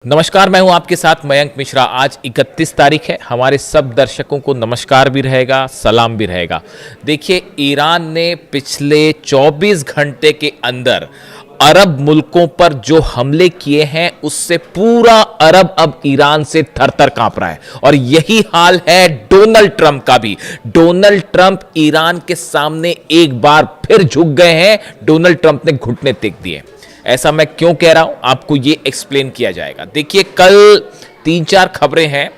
नमस्कार, मैं हूं आपके साथ मयंक मिश्रा। आज 31 तारीख है। हमारे सब दर्शकों को नमस्कार भी रहेगा, सलाम भी रहेगा। देखिए, ईरान ने पिछले 24 घंटे के अंदर अरब मुल्कों पर जो हमले किए हैं उससे पूरा अरब अब ईरान से थर-थर कांप रहा है। और यही हाल है डोनाल्ड ट्रंप का भी। डोनाल्ड ट्रंप ईरान के सामने एक बार फिर झुक गए हैं। डोनाल्ड ट्रंप ने घुटने टेक दिए। ऐसा मैं क्यों कह रहा हूं, आपको ये एक्सप्लेन किया जाएगा। देखिए, कल 3-4 खबरें हैं।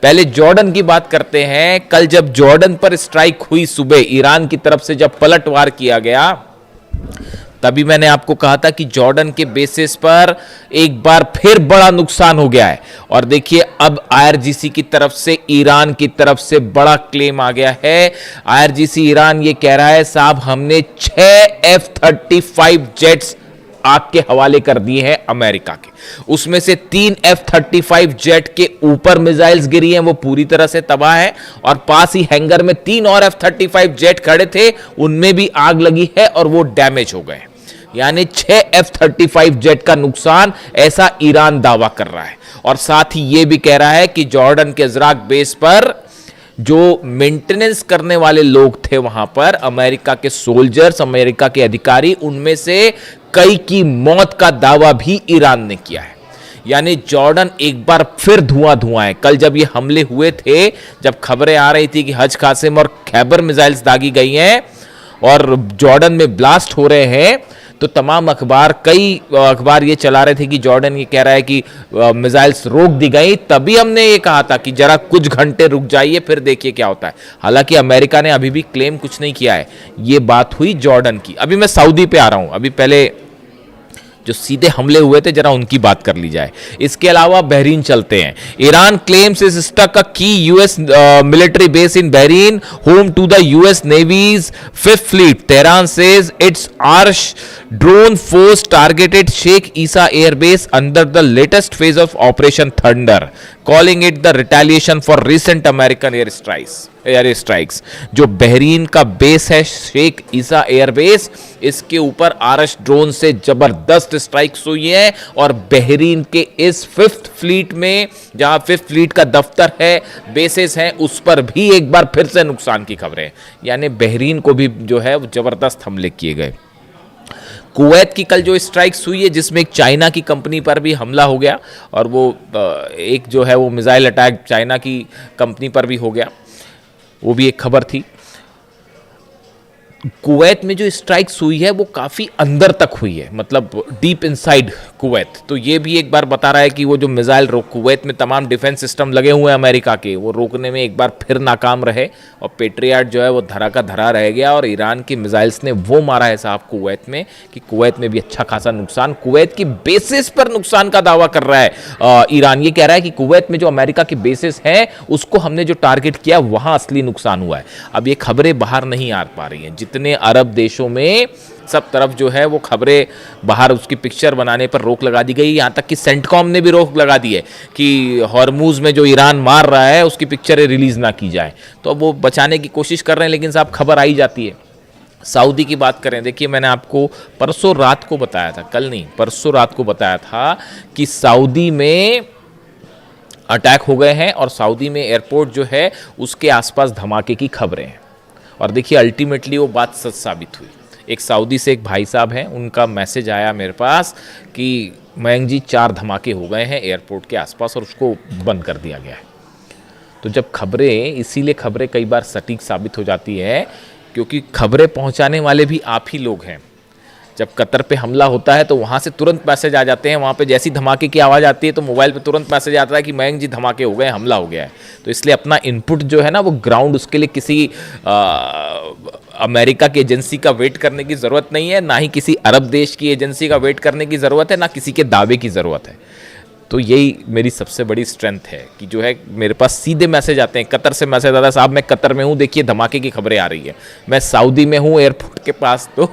पहले जॉर्डन की बात करते हैं। कल जब जॉर्डन पर स्ट्राइक हुई सुबह, ईरान की तरफ से जब पलटवार किया गया, तभी मैंने आपको कहा था कि जॉर्डन के बेसिस पर एक बार फिर बड़ा नुकसान हो गया है। और देखिए, अब आईआरजीसी की तरफ से, ईरान की तरफ से बड़ा क्लेम आ गया है। आईआरजीसी ईरान ये कह रहा है, साहब हमने 6 F-35 जेट्स आग के हवाले कर दिए हैं अमेरिका के। उसमें से 3 F-35 जेट के ऊपर मिसाइल्स गिरी हैं, वो पूरी तरह से तबाह है। और पास ही हैंगर में 3 और F-35 जेट खड़े थे, उनमें भी आग लगी है और वो डैमेज हो गए। यानी 6 F-35 जेट का नुकसान, ऐसा ईरान दावा कर रहा है। और साथ ही ये भी कह रहा है कि जॉर्डन के इजराक बेस पर जो मेंटेनेंस करने वाले लोग थे वहां पर, अमेरिका के सोल्जर्स, अमेरिका के अधिकारी, उनमें से कई की मौत का दावा भी ईरान ने किया है। यानी जॉर्डन एक बार फिर धुआं है। कल जब ये हमले हुए थे, जब खबरें आ रही थी कि हज कासिम और खैबर मिसाइल्स दागी गई हैं और जॉर्डन में ब्लास्ट हो रहे हैं, तो तमाम कई अखबार ये चला रहे थे कि जॉर्डन ये कह रहा है कि मिसाइल्स रोक दी गई। तभी हमने ये कहा था कि जरा कुछ घंटे रुक जाइए, फिर देखिए क्या होता है। हालांकि अमेरिका ने अभी भी क्लेम कुछ नहीं किया है। ये बात हुई जॉर्डन की। अभी मैं सऊदी पे आ रहा हूं। अभी पहले जो सीधे हमले हुए थे, जरा उनकी बात कर ली जाए। इसके अलावा बहरीन चलते हैं। Iran claims is struck a key US military base in Bahrain, home to the US navy's 5th fleet. Tehran says its Arash drone force targeted Sheikh Isa airbase under the latest phase of operation Thunder, calling it the retaliation for recent American air strikes. जो Bahrain का base है Sheikh Isa airbase, इसके ऊपर आरश drone से जबरदस्त strikes हुई है। और बहरीन के इस 5th फ्लीट में, जहां 5th फ्लीट का दफ्तर है, बेसेस हैं, उस पर भी एक बार फिर से नुकसान की खबरें। यानी बहरीन को भी जो है वो जबरदस्त हमले किए गए। कुवैत की कल जो स्ट्राइक्स हुई है, जिसमें एक चाइना की कंपनी पर भी हमला हो गया, और वो एक जो है वो मिसाइल अटैक चाइना की कंपनी पर भी हो गया, वो भी एक खबर थी। कुवैत में जो स्ट्राइक्स हुई है वो काफ़ी अंदर तक हुई है, मतलब डीप इनसाइड कुवैत। तो ये भी एक बार बता रहा है कि वो जो मिसाइल कुवैत में तमाम डिफेंस सिस्टम लगे हुए हैं अमेरिका के, वो रोकने में एक बार फिर नाकाम रहे और पेट्रियाट जो है वो धरा का धरा रह गया। और ईरान की मिसाइल्स ने वो मारा है साहब कुवैत में कि कुवैत में भी अच्छा खासा नुकसान, कुवैत की बेसिस पर नुकसान का दावा कर रहा है ईरान। ये कह रहा है कि कुवैत में जो अमेरिका की बेसिस हैं उसको हमने जो टारगेट किया वहां असली नुकसान हुआ है। अब ये खबरें बाहर नहीं आ पा रही हैं। जितने अरब देशों में सब तरफ जो है वो खबरें बाहर, उसकी पिक्चर बनाने पर रोक लगा दी गई। यहां तक कि सेंटकॉम ने भी रोक लगा दी है कि हॉर्मूज में जो ईरान मार रहा है उसकी पिक्चरें रिलीज ना की जाए। तो अब वो बचाने की कोशिश कर रहे हैं, लेकिन साहब खबर आई जाती है। सऊदी की बात करें, देखिए मैंने आपको परसों रात को बताया था, कल नहीं परसों रात को बताया था कि सऊदी में अटैक हो गए हैं और सऊदी में एयरपोर्ट जो है उसके आसपास धमाके की खबरें हैं। और देखिए अल्टीमेटली वो बात सच साबित हुई। एक सऊदी से एक भाई साहब हैं, उनका मैसेज आया मेरे पास कि मयंक जी 4 धमाके हो गए हैं एयरपोर्ट के आसपास और उसको बंद कर दिया गया है। तो जब खबरें, इसीलिए खबरें कई बार सटीक साबित हो जाती है, क्योंकि खबरें पहुंचाने वाले भी आप ही लोग हैं। जब कतर पे हमला होता है तो वहाँ से तुरंत मैसेज आ जाते हैं। वहाँ पे जैसी धमाके की आवाज़ आती है तो मोबाइल पे तुरंत मैसेज आता है कि मयंक जी धमाके हो गए, हमला हो गया है। तो इसलिए अपना इनपुट जो है ना वो ग्राउंड, उसके लिए किसी अमेरिका की एजेंसी का वेट करने की ज़रूरत नहीं है, ना ही किसी अरब देश की एजेंसी का वेट करने की ज़रूरत है, ना किसी के दावे की ज़रूरत है। तो यही मेरी सबसे बड़ी स्ट्रेंथ है कि जो है मेरे पास सीधे मैसेज आते हैं। कतर से मैसेज आता है, साहब मैं कतर में हूँ, देखिए धमाके की खबरें आ रही है। मैं सऊदी में हूँ एयरपोर्ट के पास। तो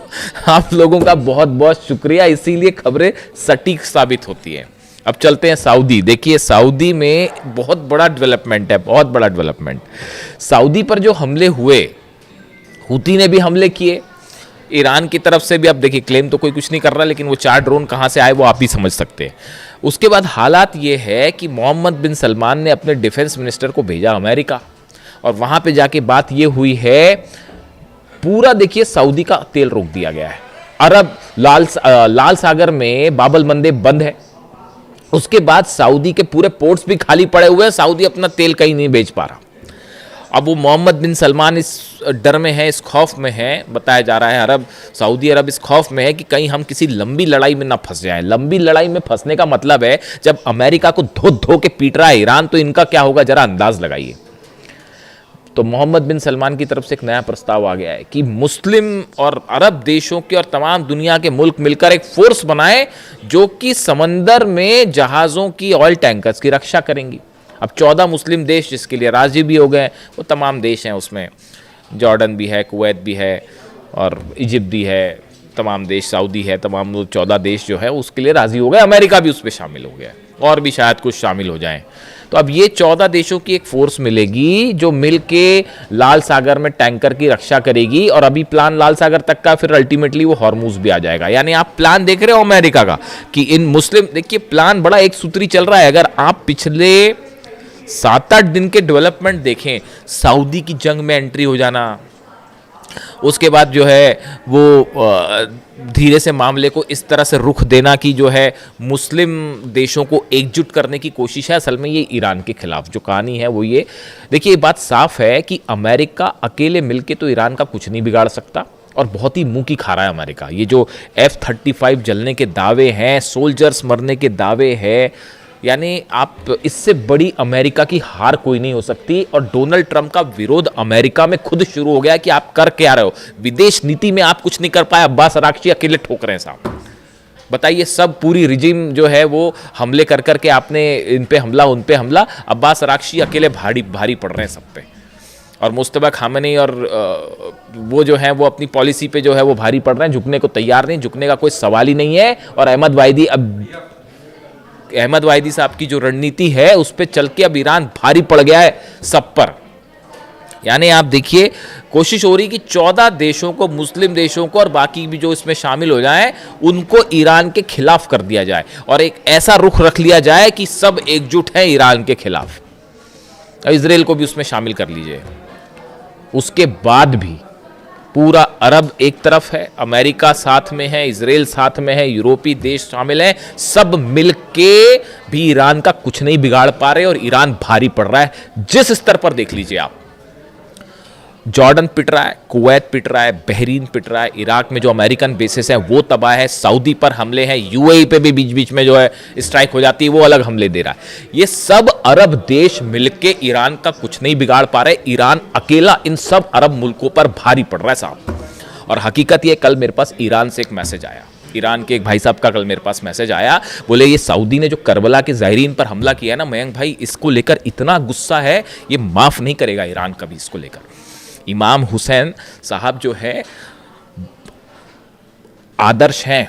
आप लोगों का बहुत बहुत शुक्रिया, इसीलिए खबरें सटीक साबित होती हैं। अब चलते हैं सऊदी। देखिए सऊदी में बहुत बड़ा डेवलपमेंट है, बहुत बड़ा डेवलपमेंट। सऊदी पर जो हमले हुए, हुती ने भी हमले किए, ईरान की तरफ से भी। अब देखिए क्लेम तो कोई कुछ नहीं कर रहा, लेकिन वो 4 ड्रोन कहाँ से आए वो आप ही समझ सकते हैं। उसके बाद हालात ये है कि मोहम्मद बिन सलमान ने अपने डिफेंस मिनिस्टर को भेजा अमेरिका, और वहाँ पे जाके बात ये हुई है, पूरा देखिए सऊदी का तेल रोक दिया गया है। अरब लाल सागर में बाबल मंदेब बंद है। उसके बाद सऊदी के पूरे पोर्ट्स भी खाली पड़े हुए हैं, सऊदी अपना तेल कहीं नहीं बेच पा रहा। अब वो मोहम्मद बिन सलमान इस डर में है, इस खौफ में है, बताया जा रहा है सऊदी अरब इस खौफ में है कि कहीं हम किसी लंबी लड़ाई में ना फंस जाएं। लंबी लड़ाई में फंसने का मतलब है जब अमेरिका को धो धो के पीट रहा है ईरान, तो इनका क्या होगा जरा अंदाज लगाइए। तो मोहम्मद बिन सलमान की तरफ से एक नया प्रस्ताव आ गया है कि मुस्लिम और अरब देशों के और तमाम दुनिया के मुल्क मिलकर एक फोर्स बनाए जो कि समंदर में जहाज़ों की, ऑयल टैंकर्स की रक्षा करेंगी। अब 14 मुस्लिम देश जिसके लिए राजी भी हो गए, वो तमाम देश हैं, उसमें जॉर्डन भी है, कुवैत भी है और इजिप्ट भी है, तमाम देश, सऊदी है, तमाम 14 देश जो है उसके लिए राज़ी हो गए। अमेरिका भी उस पर शामिल हो गया और भी शायद कुछ शामिल हो जाएं। तो अब ये 14 देशों की एक फोर्स मिलेगी जो मिल के लाल सागर में टैंकर की रक्षा करेगी, और अभी प्लान लाल सागर तक का, फिर अल्टीमेटली वो हॉर्मुज भी आ जाएगा। यानी आप प्लान देख रहे हो अमेरिका का कि इन मुस्लिम, देखिए प्लान बड़ा एक सूत्री चल रहा है। अगर आप पिछले 7-8 दिन के डेवलपमेंट देखें, सऊदी की जंग में एंट्री हो जाना, उसके बाद जो है वो धीरे से मामले को इस तरह से रुख देना कि जो है मुस्लिम देशों को एकजुट करने की कोशिश है, असल में ये ईरान के खिलाफ जो कहानी है वो ये। देखिए ये बात साफ है कि अमेरिका अकेले मिलके तो ईरान का कुछ नहीं बिगाड़ सकता, और बहुत ही मुंह की खा रहा है अमेरिका। ये जो F-35 जलने के दावे हैं, सोल्जर्स मरने के दावे हैं, यानी आप इससे बड़ी अमेरिका की हार कोई नहीं हो सकती। और डोनाल्ड ट्रंप का विरोध अमेरिका में खुद शुरू हो गया कि आप कर क्या रहे हो, विदेश नीति में आप कुछ नहीं कर पाए, अब्बास अराक्ची अकेले ठोक रहे हैं साहब। बताइए, सब पूरी रिजिम जो है वो हमले कर करके आपने इन पे हमला, उन पे हमला, अब्बास अराक्ची अकेले भारी पड़ रहे हैं सब पे, और मुस्तफा खामेनी और वो जो है वो अपनी पॉलिसी पे जो है वो भारी पड़ रहे हैं, झुकने को तैयार नहीं, झुकने का कोई सवाल ही नहीं है। और अहमद वाहिदी साहब की जो रणनीति है उस पर चल के अब ईरान भारी पड़ गया है सब पर। यानी आप देखिए, कोशिश हो रही कि 14 देशों को, मुस्लिम देशों को और बाकी भी जो इसमें शामिल हो जाएं, उनको ईरान के खिलाफ कर दिया जाए और एक ऐसा रुख रख लिया जाए कि सब एकजुट हैं ईरान के खिलाफ। इजराइल को भी उसमें शामिल कर लीजिए। उसके बाद भी पूरा अरब एक तरफ है, अमेरिका साथ में है, इजराइल साथ में है, यूरोपीय देश शामिल हैं, सब मिलके भी ईरान का कुछ नहीं बिगाड़ पा रहे और ईरान भारी पड़ रहा है। जिस स्तर पर देख लीजिए आप, जॉर्डन पिट रहा है, कुवैत पिट रहा है, बहरीन पिट रहा है, इराक में जो अमेरिकन बेसिस हैं वो तबाह है, सऊदी पर हमले हैं, यूएई पे भी बीच बीच में जो है स्ट्राइक हो जाती है, वो अलग हमले दे रहा है। ये सब अरब देश मिलके ईरान का कुछ नहीं बिगाड़ पा रहे। ईरान अकेला इन सब अरब मुल्कों पर भारी पड़ रहा है साहब। और हकीकत ये, कल मेरे पास ईरान से एक मैसेज आया, ईरान के एक भाई साहब का कल मेरे पास मैसेज आया, बोले ये सऊदी ने जो करबला के ज़ायरीन पर हमला किया ना मयंक भाई, इसको लेकर इतना गुस्सा है, ये माफ नहीं करेगा ईरान कभी इसको लेकर। इमाम हुसैन साहब जो है आदर्श हैं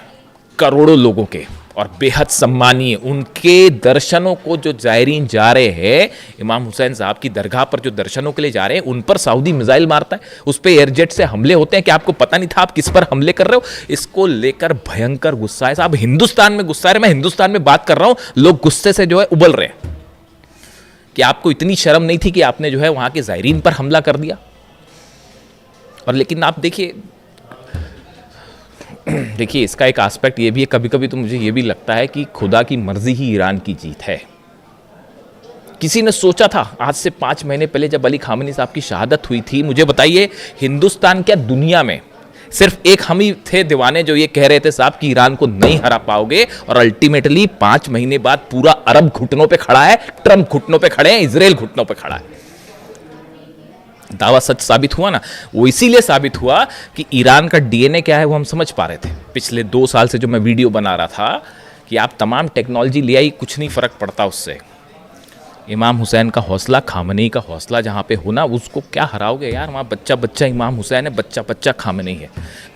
करोड़ों लोगों के और बेहद सम्मानीय, उनके दर्शनों को जो ज़ायरीन जा रहे हैं, इमाम हुसैन साहब की दरगाह पर जो दर्शनों के लिए जा रहे हैं, उन पर सऊदी मिसाइल मारता है, उस पर एयरजेट से हमले होते हैं कि आपको पता नहीं था आप किस पर हमले कर रहे हो। इसको लेकर भयंकर गुस्सा है साहब। हिंदुस्तान में गुस्सा है, मैं हिंदुस्तान में बात कर रहा हूं, लोग गुस्से से जो है उबल रहे हैं कि आपको इतनी शर्म नहीं थी कि आपने जो है वहां के ज़ायरीन पर हमला कर दिया। और लेकिन आप देखिए इसका एक एस्पेक्ट ये भी है, कभी कभी तो मुझे ये भी लगता है कि खुदा की मर्जी ही ईरान की जीत है। किसी ने सोचा था आज से 5 महीने पहले जब अली खामेनी साहब की शहादत हुई थी, मुझे बताइए हिंदुस्तान क्या दुनिया में सिर्फ एक हम ही थे दीवाने जो ये कह रहे थे साहब कि ईरान को नहीं हरा पाओगे, और अल्टीमेटली 5 महीने बाद पूरा अरब घुटनों पे खड़ा है, ट्रंप घुटनों पे खड़े हैं, इजराइल घुटनों पे खड़ा है। दावा सच साबित हुआ ना, वो इसीलिए साबित हुआ कि ईरान का डीएनए क्या है वो हम समझ पा रहे थे। पिछले 2 साल से जो मैं वीडियो बना रहा था कि आप तमाम टेक्नोलॉजी ले आई, कुछ नहीं फर्क पड़ता उससे। इमाम हुसैन का हौसला, खामेनी का हौसला जहाँ पे होना, उसको क्या हराओगे यार। वहाँ बच्चा बच्चा इमाम हुसैन है, बच्चा बच्चा खामेनी है।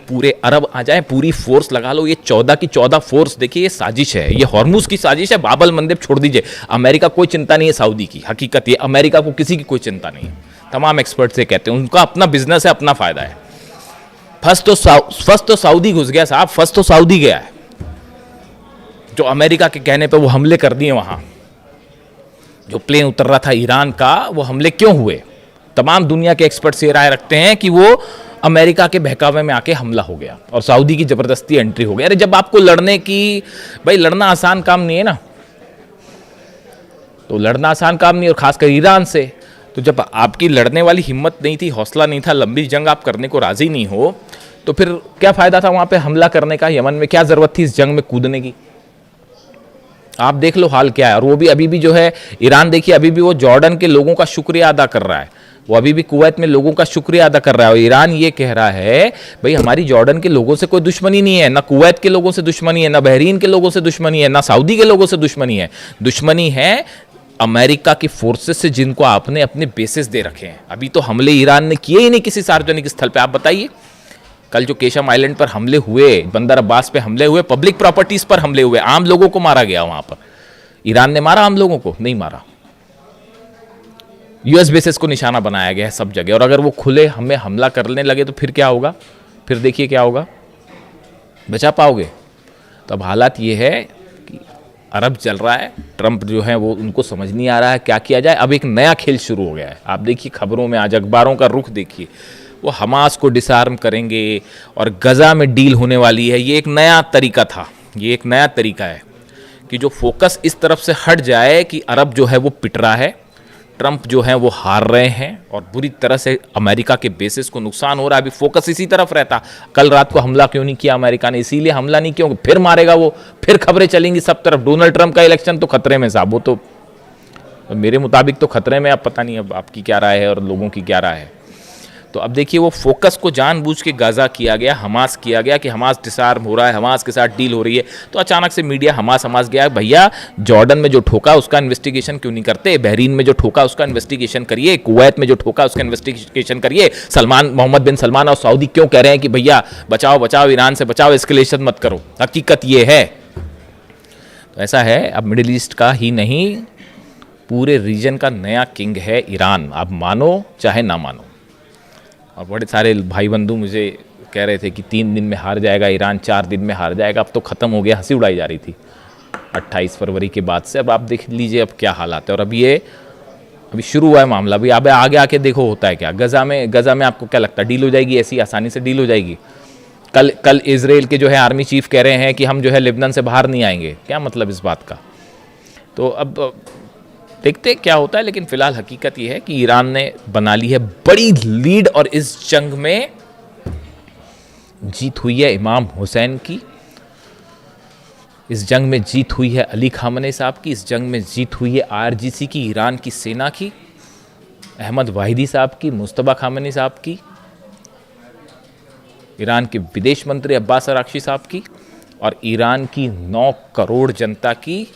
पूरे अरब आ जाए, पूरी फोर्स लगा लो, ये 14 की 14 फोर्स, देखिए ये साजिश है, ये हॉर्मुज की साजिश है। बाबल मंदेब छोड़ दीजिए, अमेरिका कोई चिंता नहीं है सऊदी की, हकीकत ये अमेरिका को किसी की कोई चिंता नहीं है। तमाम एक्सपर्ट से कहते हैं उनका अपना बिजनेस है, अपना फायदा है। फर्स्ट तो सऊदी घुस गया साहब, फर्स्ट तो सऊदी गया है। जो अमेरिका के कहने पे वो हमले कर दिए, वहाँ जो प्लेन उतर रहा था ईरान का, वो हमले क्यों हुए? तमाम दुनिया के एक्सपर्ट्स ये राय रखते हैं कि वो अमेरिका के बहकावे में आके हमला हो गया और सऊदी की ज़बरदस्ती एंट्री हो गई। अरे जब आपको लड़ने की, भाई लड़ना आसान काम नहीं है ना, तो लड़ना आसान काम नहीं, और खासकर ईरान से। तो जब आपकी लड़ने वाली हिम्मत नहीं थी, हौसला नहीं था, लंबी जंग आप करने को राजी नहीं हो, तो फिर क्या फ़ायदा था वहाँ पे हमला करने का? यमन में क्या ज़रूरत थी इस जंग में कूदने की? आप देख लो हाल क्या है। और वो भी अभी भी जो है ईरान, देखिए अभी भी वो जॉर्डन के लोगों का शुक्रिया अदा कर रहा है, वो अभी भी कुवैत में लोगों का शुक्रिया अदा कर रहा है। और ईरान ये कह रहा है भाई हमारी जॉर्डन के लोगों से कोई दुश्मनी नहीं है, ना कुवैत के लोगों से दुश्मनी है, ना बहरीन के लोगों से दुश्मनी है, ना सऊदी के लोगों से दुश्मनी है। दुश्मनी है अमेरिका की फोर्सेस से, जिनको आपने अपने बेसिस दे रखे हैं। अभी तो हमले ईरान ने किए ही नहीं किसी सार्वजनिक स्थल पे। आप बताइए, कल जो केशम आइलैंड पर हमले हुए, बंदर अब्बास पे हमले हुए, पब्लिक प्रॉपर्टीज पर हमले हुए, आम लोगों को मारा गया वहां पर। ईरान ने मारा आम लोगों को? नहीं मारा। यूएस बेसिस को निशाना बनाया गया है सब जगह। और अगर वो खुले हमें हमला करने लगे तो फिर क्या होगा? फिर देखिए क्या होगा, बचा पाओगे? तो अब हालात ये है कि अरब चल रहा है, ट्रंप जो है वो, उनको समझ नहीं आ रहा है क्या किया जाए। अब एक नया खेल शुरू हो गया है। आप देखिए खबरों में आज, अखबारों का रुख देखिए, वो हमास को डिसआर्म करेंगे और गजा में डील होने वाली है। ये एक नया तरीका था, ये एक नया तरीका है कि जो फोकस इस तरफ से हट जाए कि अरब जो है वो पिट रहा है, ट्रंप जो है वो हार रहे हैं और बुरी तरह से अमेरिका के बेसिस को नुकसान हो रहा है। अभी फोकस इसी तरफ रहता। कल रात को हमला क्यों नहीं किया अमेरिका ने? इसीलिए हमला नहीं किया, फिर मारेगा वो, फिर खबरें चलेंगी सब तरफ। डोनाल्ड ट्रंप का इलेक्शन तो खतरे में साहब, वो तो मेरे मुताबिक तो खतरे में। अब पता नहीं अब आपकी क्या राय है और लोगों की क्या राय है। तो अब देखिए वो फोकस को जानबूझ के गाजा किया गया, हमास किया गया कि हमास डिसआर्म हो रहा है, हमास के साथ डील हो रही है। तो अचानक से मीडिया हमास गया। भैया जॉर्डन में जो ठोका उसका इन्वेस्टिगेशन क्यों नहीं करते? बहरीन में जो ठोका उसका इन्वेस्टिगेशन करिए, कुवैत में जो ठोका उसका इन्वेस्टिगेशन करिए। मोहम्मद बिन सलमान और सऊदी क्यों कह रहे हैं कि भैया बचाओ बचाओ, ईरान से बचाओ, एस्केलेशन मत करो? हकीकत ये है। तो ऐसा है, अब मिडिल ईस्ट का ही नहीं पूरे रीजन का नया किंग है ईरान। आप मानो चाहे ना मानो। और बड़े सारे भाई बंधु मुझे कह रहे थे कि 3 दिन में हार जाएगा ईरान, 4 दिन में हार जाएगा। अब तो ख़त्म हो गया, हंसी उड़ाई जा रही थी 28 फरवरी के बाद से। अब आप देख लीजिए अब क्या हालात है। और अभी शुरू हुआ है मामला। अभी अब आगे आके देखो होता है क्या। गजा में आपको क्या लगता है डील हो जाएगी? ऐसी आसानी से डील हो जाएगी? कल इजराइल के जो है आर्मी चीफ कह रहे हैं कि हम जो है लेबनान से बाहर नहीं आएंगे। क्या मतलब इस बात का? तो अब देखते क्या होता है। लेकिन फिलहाल हकीकत यह है कि ईरान ने बना ली है बड़ी लीड और इस जंग में जीत हुई है इमाम हुसैन की, इस जंग में जीत हुई है अली खामनेई साहब की, इस जंग में जीत हुई है आईआरजीसी की, ईरान की सेना की, अहमद वाहिदी साहब की, मुस्तफा खामनेई साहब की, ईरान के विदेश मंत्री अब्बास अराक्ची साहब की, और ईरान की 9 करोड़ जनता की,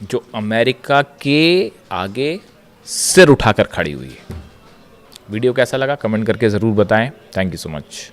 जो अमेरिका के आगे सिर उठाकर खड़ी हुई है। वीडियो कैसा लगा कमेंट करके ज़रूर बताएं। Thank you so much.